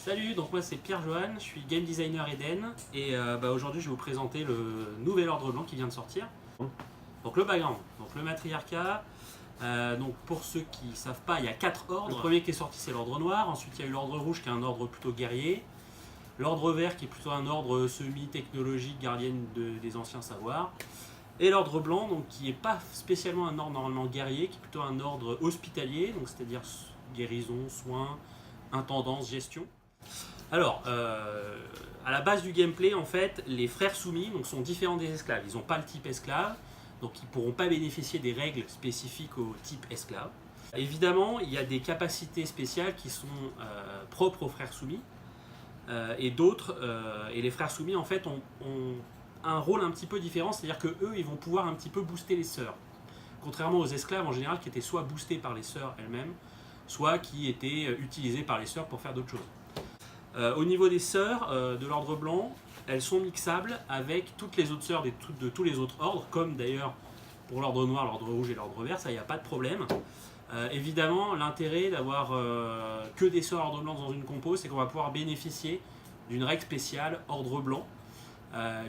Salut, donc moi c'est Pierre-Johan, je suis game designer Eden et aujourd'hui je vais vous présenter le nouvel ordre blanc qui vient de sortir. Donc le background, donc le matriarcat, donc pour ceux qui ne savent pas, il y a 4 ordres. Le premier qui est sorti c'est l'ordre noir, ensuite il y a eu l'ordre rouge qui est un ordre plutôt guerrier, l'ordre vert qui est plutôt un ordre semi-technologique, gardienne des anciens savoirs, et l'ordre blanc donc, qui n'est pas spécialement un ordre normalement guerrier, qui est plutôt un ordre hospitalier, donc c'est-à-dire guérison, soins, intendance, gestion. Alors, à la base du gameplay, en fait, les frères soumis donc, sont différents des esclaves. Ils n'ont pas le type esclave, donc ils ne pourront pas bénéficier des règles spécifiques au type esclave. Évidemment, il y a des capacités spéciales qui sont propres aux frères soumis, et d'autres, et les frères soumis, en fait, ont un rôle un petit peu différent, c'est-à-dire qu'eux, ils vont pouvoir un petit peu booster les sœurs. Contrairement aux esclaves, en général, qui étaient soit boostés par les sœurs elles-mêmes, soit qui étaient utilisés par les sœurs pour faire d'autres choses. Au niveau des sœurs de l'ordre blanc, elles sont mixables avec toutes les autres sœurs de tous les autres ordres, comme d'ailleurs pour l'ordre noir, l'ordre rouge et l'ordre vert, ça il n'y a pas de problème. Évidemment, l'intérêt d'avoir que des sœurs ordre blanc dans une compo, c'est qu'on va pouvoir bénéficier d'une règle spéciale ordre blanc,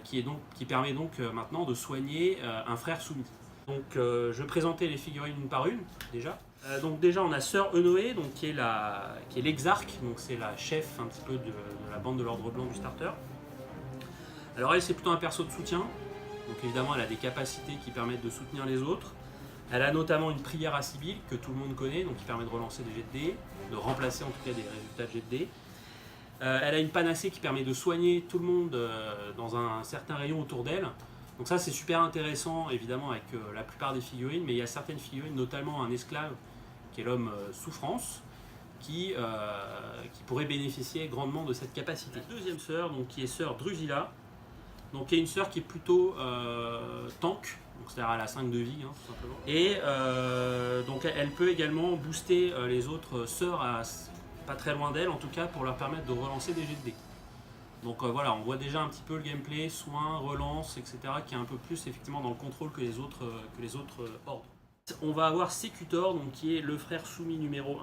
qui permet donc maintenant de soigner un frère soumis. Donc je vais présenter les figurines une par une déjà. Donc déjà on a Sœur Enoé, donc, qui est l'exarque, donc c'est la chef un petit peu de la bande de l'ordre blanc du starter. Alors elle c'est plutôt un perso de soutien, donc évidemment elle a des capacités qui permettent de soutenir les autres. Elle a notamment une prière à Sibylle que tout le monde connaît, donc qui permet de relancer des jets de dés, de remplacer en tout cas des résultats de jets de dés. Elle a une panacée qui permet de soigner tout le monde dans un certain rayon autour d'elle. Donc ça c'est super intéressant évidemment avec la plupart des figurines, mais il y a certaines figurines, notamment un esclave qui est l'homme Souffrance, qui pourrait bénéficier grandement de cette capacité. La deuxième sœur, donc, qui est sœur Drusilla, donc, qui est une sœur qui est plutôt tank, c'est-à-dire elle a 5 de vie, hein, tout simplement. Et donc elle peut également booster les autres sœurs pas très loin d'elle, en tout cas pour leur permettre de relancer des jets de dés. Donc voilà, on voit déjà un petit peu le gameplay, soin, relance, etc. qui est un peu plus effectivement dans le contrôle que les autres ordres. On va avoir Sécutor, donc qui est le frère soumis numéro 1.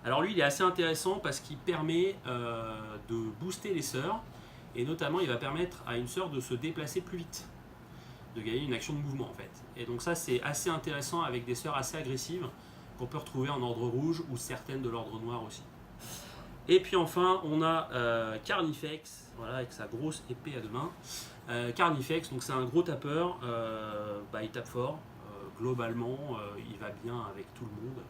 Alors lui il est assez intéressant parce qu'il permet de booster les sœurs, et notamment il va permettre à une sœur de se déplacer plus vite, de gagner une action de mouvement en fait. Et donc ça c'est assez intéressant avec des sœurs assez agressives qu'on peut retrouver en ordre rouge ou certaines de l'ordre noir aussi. Et puis enfin on a Carnifex, voilà, avec sa grosse épée à deux mains. Carnifex, donc c'est un gros tapeur, il tape fort, globalement il va bien avec tout le monde.